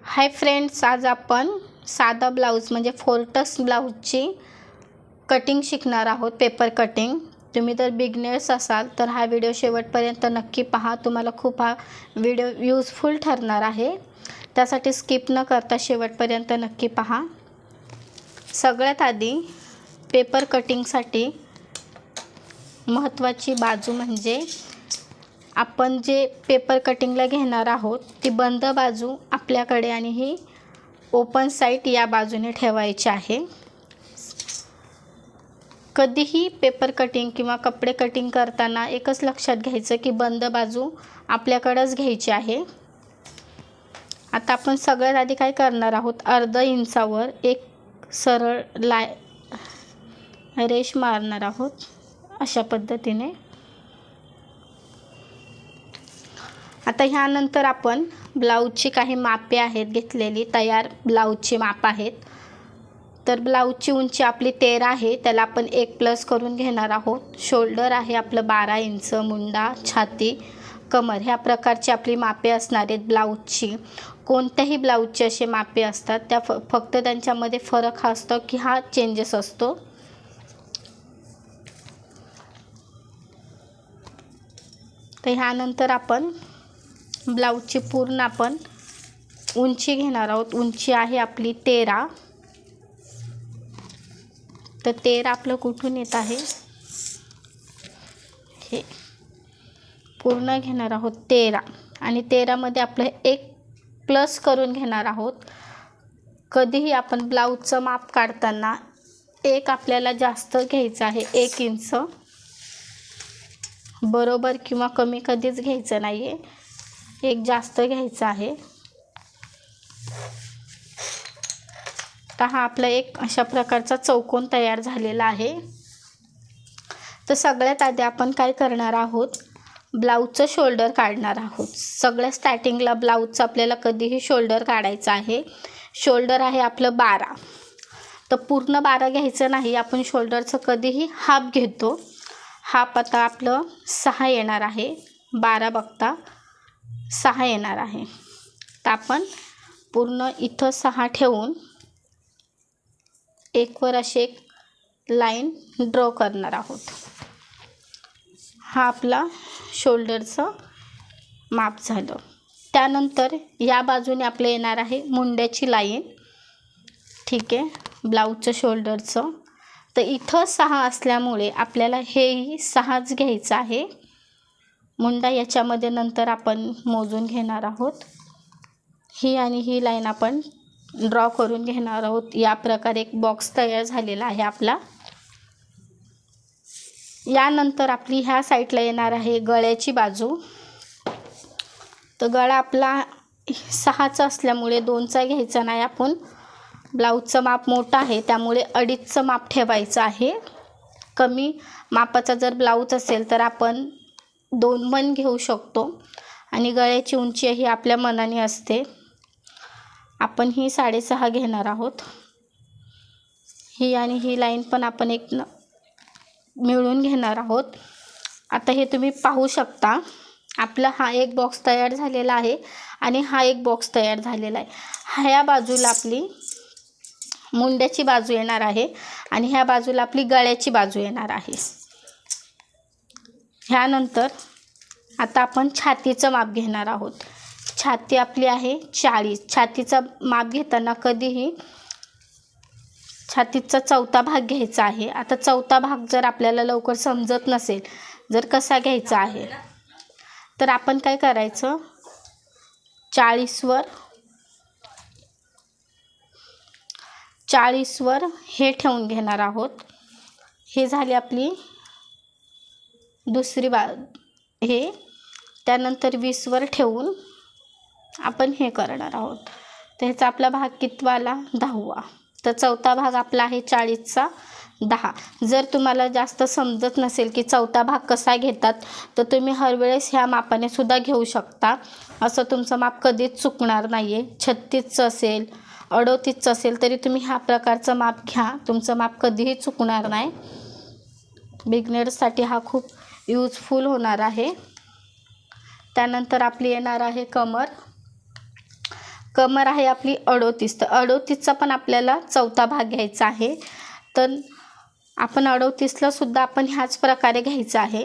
Hi friends, आज आपण साधा ब्लाऊज म्हणजे फोर्टक्स ब्लाऊजची कटिंग शिकणार आहोत. Paper cutting. तुम्ही जर बिगनर्स असाल तर हा व्हिडिओ शेवटपर्यंत नक्की पहा. तुम्हाला खूप हा व्हिडिओ यूजफुल ठरणार आहे. त्यासाठी स्किप न करता शेवटपर्यंत नक्की पहा. सगळ्यात आधी पेपर कटिंगसाठी महत्त्वाची बाजू म्हणजे आपण जे पेपर कटिंगला घेणार आहोत ती बंद बाजू आपल्याकडे आणि ही ओपन साईड या बाजूने ठेवायची आहे. कधीही पेपर कटिंग किंवा कपडे कटिंग करताना एकच लक्षात घ्यायचं की बंद बाजू आपल्याकडेच घ्यायची आहे. आता आपण सगळ्यात आधी काय करणार आहोत, अर्धा इंचावर एक सरळ रेष मारणार आहोत अशा पद्धतीने. आता ह्यानंतर आपण ब्लाऊजची काही मापे आहेत घेतलेली, तयार ब्लाऊजची माप आहेत. तर ब्लाऊजची उंची आपली 13 आहे, त्याला आपण 1 प्लस करून घेणार आहोत. शोल्डर आहे आपलं 12 इंच, मुंडा, छाती, कमर ह्या प्रकारची आपली मापे असणार आहेत ब्लाऊजची. कोणत्याही ब्लाऊजचे असे मापे असतात, त्या फक्त त्यांच्यामध्ये फरक हा असतो की हा चेंजेस असतो. तर ह्यानंतर आपण ब्लाऊजची पूर्ण आपण उंची घेणार आहोत. उंची आहे आपली 13. तर 13 आपलं कुठून येत आहे, हे पूर्ण घेणार आहोत 13 आणि 13 मध्ये आपलं 1 प्लस करून घेणार आहोत. कधीही आपण ब्लाऊजचं माप काढताना एक आपल्याला जास्त घ्यायचं आहे, 1 इंच बरोबर किंवा कमी कधीच घ्यायचं नाही आहे, एक जास्त घ्यायचं आहे. तर हा आपला एक अशा प्रकारचा चौकोन तयार झालेला आहे. तर सगळ्यात आधी आपण काय करणार आहोत, ब्लाऊजचं शोल्डर काढणार आहोत. सगळ्या स्टार्टिंगला ब्लाऊजचं आपल्याला कधीही शोल्डर काढायचं आहे. शोल्डर आहे आपलं 12. तर पूर्ण 12 घ्यायचं नाही, आपण शोल्डरचं कधीही हाफ घेतो. हाफ आता आपलं 6 येणार आहे. 12 बघता 6 येणार आहे. तर आपण पूर्ण इथं 6 ठेवून एकवर अशी एक लाईन ड्रॉ करणार आहोत. हा आपला शोल्डरचं माप झालं. त्यानंतर या बाजूने आपलं येणार आहे मुंड्याची लाईन. ठीक आहे, ब्लाऊजचं शोल्डरचं. तर इथं 6 असल्यामुळे आपल्याला हेही 6च घ्यायचं आहे. मुंडा याच्यामध्ये नंतर आपण मोजून घेणार आहोत. ही आणि ही लाईन आपण ड्रॉ करून घेणार आहोत. या प्रकारे एक बॉक्स तयार झालेला आहे आपला. यानंतर आपली ह्या साईडला येणार आहे गळ्याची बाजू. तर गळा आपला 6चा असल्यामुळे 2चा घ्यायचा नाही. आपण ब्लाऊजचं माप मोठं आहे त्यामुळे 2.5चं माप ठेवायचं आहे. कमी मापाचा जर ब्लाऊज असेल तर आपण 2 पण घेऊ शकतो आणि गळ्याची उंची ही आपल्या मनाने असते. आपण ही 6.5 घेणार आहोत. ही आणि ही लाईन पण आपण एक मिळून घेणार आहोत. आता हे तुम्ही पाहू शकता, आपला हा एक बॉक्स तयार झालेला आहे आणि हा एक बॉक्स तयार झालेला आहे. ह्या बाजूला आपली मुंड्याची बाजू येणार आहे आणि ह्या बाजूला आपली गळ्याची बाजू येणार आहे. ह्यानंतर आता आपण छातीचं माप घेणार आहोत. छाती आपली आहे 40. छातीचा माप घेताना कधीही छातीचा 4था भाग घ्यायचा आहे. आता 4था भाग जर आपल्याला लवकर समजत नसेल, जर कसा घ्यायचा आहे, तर आपण काय करायचं, 40वर हे ठेवून घेणार आहोत. हे झाली आपली दुसरी हे. त्यानंतर 20वर ठेवून आपण हे करणार आहोत. तर ह्याचा आपला भाग कितवा आला, 10वा. तर 4था भाग आपला आहे 40चा 10. जर तुम्हाला जास्त समजत नसेल की 4था भाग कसा घेतात, तर तुम्ही हर वेळेस ह्या मापाने सुद्धा घेऊ शकता. असं तुमचं माप कधीच चुकणार नाही आहे. 36चं असेल, 38चं असेल तरी तुम्ही ह्या प्रकारचं माप घ्या, तुमचं माप कधीही चुकणार नाही. बिगनर्ससाठी हा खूप यूजफुल होणार आहे. त्यानंतर आपली येणार आहे कमर. कमर आहे आपली 38, तर 38चा पण आपल्याला चौथा भाग घ्यायचा आहे. तर आपण 38ला सुद्धा आपण ह्याच प्रकारे घ्यायचं आहे.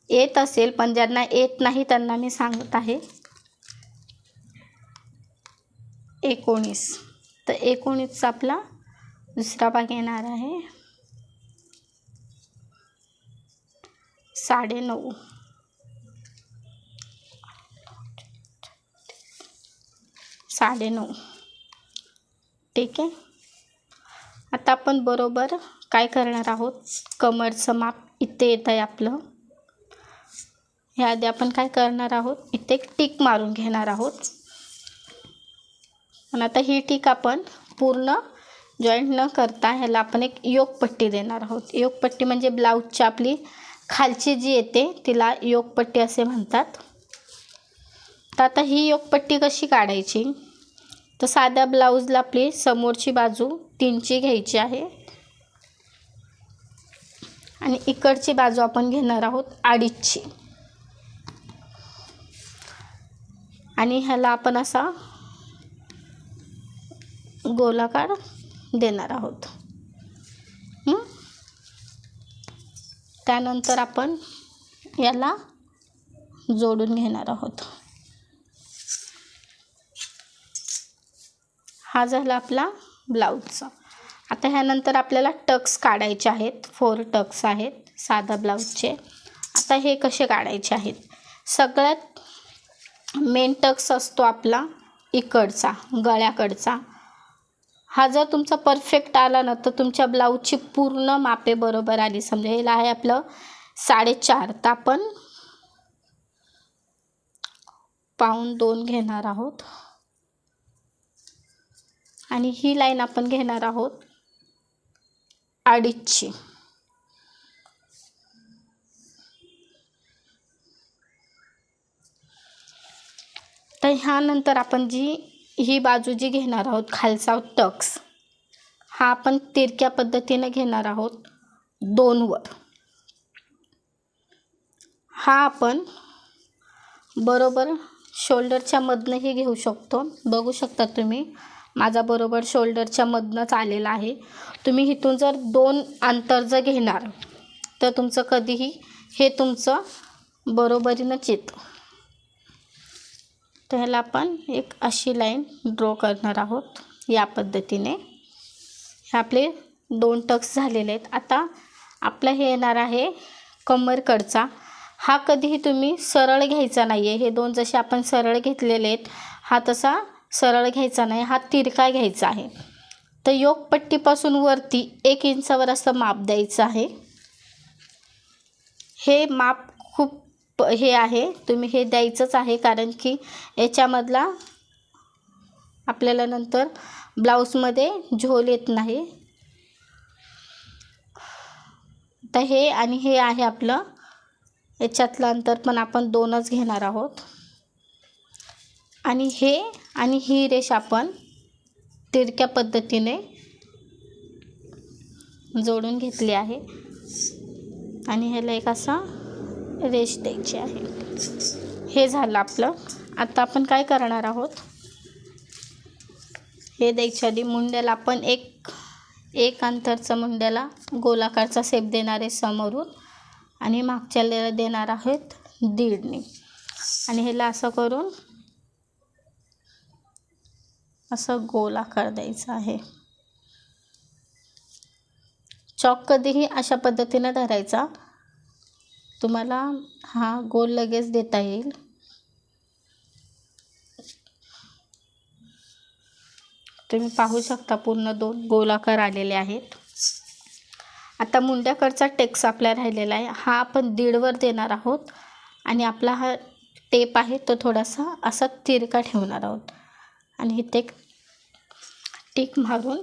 येत असेल पण ज्यांना येत नाही त्यांना मी सांगत आहे. 19, तर 19चा आपला दुसरा भाग येणार आहे 9.5. 9.5 ठीक आहे. आता आपण बरोबर काय करणार आहोत, कमरचं माप इथे येत आहे आपलं. ह्याआधी आपण काय करणार आहोत, इथे एक टिक मारून घेणार आहोत. पण आता ही टिक आपण पूर्ण जॉईंट न करता ह्याला आपण एक योकपट्टी देणार आहोत. योकपट्टी म्हणजे ब्लाऊजची आपली खालची जी येते तिला योकपट्टी असे म्हणतात. तर आता ही योकपट्टी कशी काढायची, तर साध्या ब्लाऊजला आपली समोरची बाजू 3ची घ्यायची आहे आणि इकडची बाजू आपण घेणार आहोत 2.5ची. आणि ह्याला आपण असा गोलाकार देणार आहोत. त्यानंतर आपण याला जोडून घेणार आहोत. हा झाला आपला ब्लाऊजचा. आता ह्यानंतर आपल्याला टक्स काढायचे आहेत. 4 टक्स आहेत साधा ब्लाऊजचे. आता हे कसे काढायचे आहेत, सगळ्यात मेन टक्स असतो आपला इकडचा, गळ्याकडचा. हा जर तुमचा परफेक्ट आला ना तर तुमच्या ब्लाऊजची पूर्ण मापे बरोबर आली. समजा हे आहे आपलं 4.5, तर आपण 1.2 घेणार आहोत आणि ही लाईन आपण घेणार आहोत 2.5ची. तर ह्यानंतर आपण ही बाजू जी घेणार आहोत, खालचा टक्स, हा आपण तिरक्या पद्धतीने घेणार आहोत 2 वर. हा आपण बरोबर शोल्डरच्या मधनंही घेऊ शकतो. बघू शकता तुम्ही माझा बरोबर शोल्डरच्या मधनंच आलेला आहे. तुम्ही इथून जर 2 अंतर जर घेणार तर तुमचं कधीही हे तुमचं बरोबरीनंच येतं. तर ह्याला आपण एक अशी लाईन ड्रॉ करणार आहोत या पद्धतीने. हे आपले 2 टक्स झालेले आहेत. आता आपलं हे येणार आहे कमरकडचा. हा कधीही तुम्ही सरळ घ्यायचा नाही आहे. हे 2 जसे आपण सरळ घेतलेले आहेत, हा तसा सरळ घ्यायचा नाही, हा तिरका घ्यायचा आहे. तर योकपट्टीपासून वरती 1 इंचावर असं माप द्यायचं आहे. हे माप खूप हे आहे, तुम्ही हे द्यायचंच आहे, कारण की याच्यामधला आपल्याला नंतर ब्लाऊजमध्ये झोल येत नाही. तर हे आणि हे आहे आपलं, याच्यातलं अंतर पण आपण 2च घेणार आहोत. आणि हे आणि ही रेष आपण तिरक्या पद्धतीने जोडून घेतली आहे आणि ह्याला एक असा रेष द्यायची आहे. हे झालं आपलं. आता आपण काय करणार आहोत, हे द्यायच्या आधी मुंड्याला आपण एक अंतरचा मुंड्याला गोलाकारचा शेप देणार आहे समोरून आणि मागच्याला देणार आहोत 1.5नी. आणि ह्याला असं करून असं गोलाकार द्यायचा आहे. चॉक कधीही अशा पद्धतीने धरायचा, तुम्हाला हा गोल लगेच देता येईल. तुम्ही पाहू शकता पूर्ण 2 गोलाकार आलेले आहेत. आता मुंड्याकडचा टेक्स आपला राहिलेला आहे, हा आपण 1.5 वर देणार आहोत आणि आपला हा टेप आहे तो थोडासा असा तिरका ठेवणार आहोत आणि इथे एक टिक मारून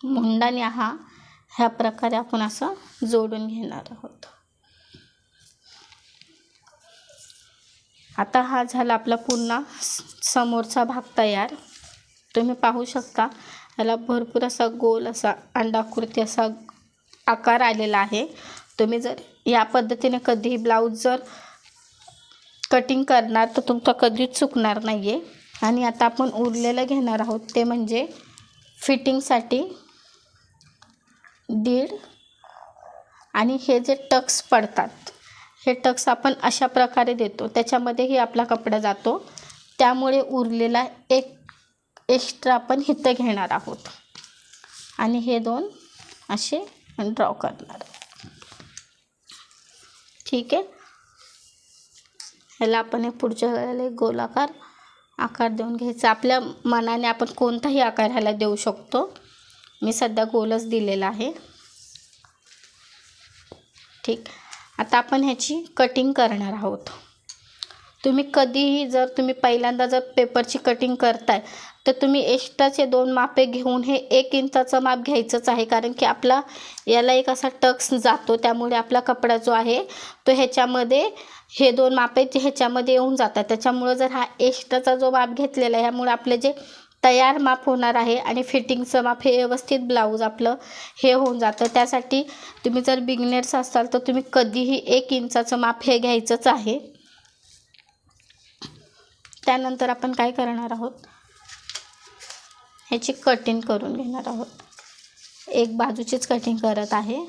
मुंडाने ह्या प्रकारे आपण असं जोडून घेणार आहोत. आता हा झाला आपला पूर्ण समोरचा भाग तयार. तुम्ही पाहू शकता याला भरपूर असा गोल असा अंडाकृती असा आकार आलेला आहे. तुम्ही जर या पद्धतीने कधीही ब्लाऊज जर कटिंग करणार तर तुमचा कधीच चुकणार नाही आहे. आणि आता आपण उरलेलं घेणार आहोत ते म्हणजे फिटिंगसाठी 1.5 आणि हे जे टक्स पडतात हे टक्स आपण अशा प्रकारे देतो, त्याच्यामध्येही आपला कपडा जातो. त्यामुळे उरलेला एक एक्स्ट्रा आपण इथं घेणार आहोत आणि हे 2 असे ड्रॉ करणार. ठीक आहे. ह्याला आपण पुढच्या वेळेला एक गोलाकार आकार देऊन घ्यायचा. आपल्या मनाने आपण कोणताही आकार ह्याला देऊ शकतो. मी सध्या गोलच दिलेला आहे. ठीक. आता आपण ह्याची कटिंग करणार आहोत. तुम्ही कधीही जर तुम्ही पहिल्यांदा जर पेपरची कटिंग करताय तर तुम्ही एक्स्ट्राचे 2 मापे घेऊन हे 1 इंचाचं माप घ्यायचंच आहे, कारण की आपला याला एक असा टक्स जातो. त्यामुळे आपला कपडा जो आहे तो ह्याच्यामध्ये हे 2 मापे ह्याच्यामध्ये येऊन जातात. त्याच्यामुळं जर हा एक्स्ट्राचा जो माप घेतलेला आहे ह्यामुळे आपले जे तयार माप होणार आहे आणि फिटिंगचं माप हे व्यवस्थित ब्लाऊज आपलं हे होऊन जातं. त्यासाठी तुम्ही जर बिगनर्स असाल तर तुम्ही कधीही 1 इंचाचं माप हे घ्यायचंच आहे. त्यानंतर आपण काय करणार आहोत, ह्याची कटिंग करून घेणार आहोत. एक बाजूचीच कटिंग करत आहे.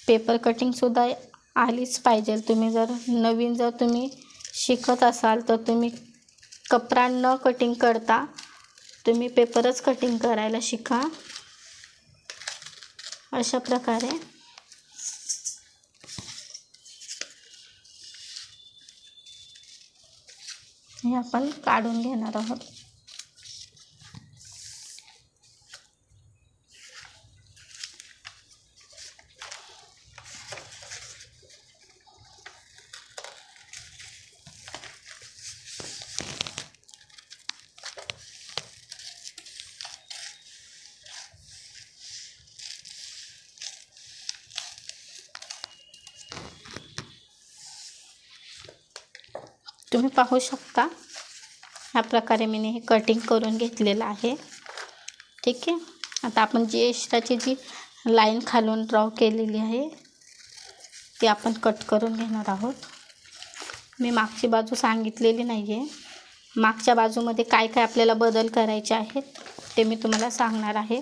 पेपर कटिंगसुद्धा आलीच पाहिजे. तुम्ही जर नवीन जर तुम्ही शिकत असाल तर तुम्ही कपडा न कटिंग करता तुम्ही पेपरच कटिंग करायला शिका. अशा प्रकारे हे आपण काढून घेणार आहोत. तुम्ही पाहू शकता ह्या प्रकारे मी हे कटिंग करून घेतलेलं आहे. ठीक आहे. आता आपण जी एक्स्ट्राची जी लाईन खालून ड्रॉ केलेली आहे ती आपण कट करून घेणार आहोत. मी मागची बाजू सांगितलेली नाही आहे. मागच्या बाजूमध्ये काय काय आपल्याला बदल करायचे आहेत ते मी तुम्हाला सांगणार आहे.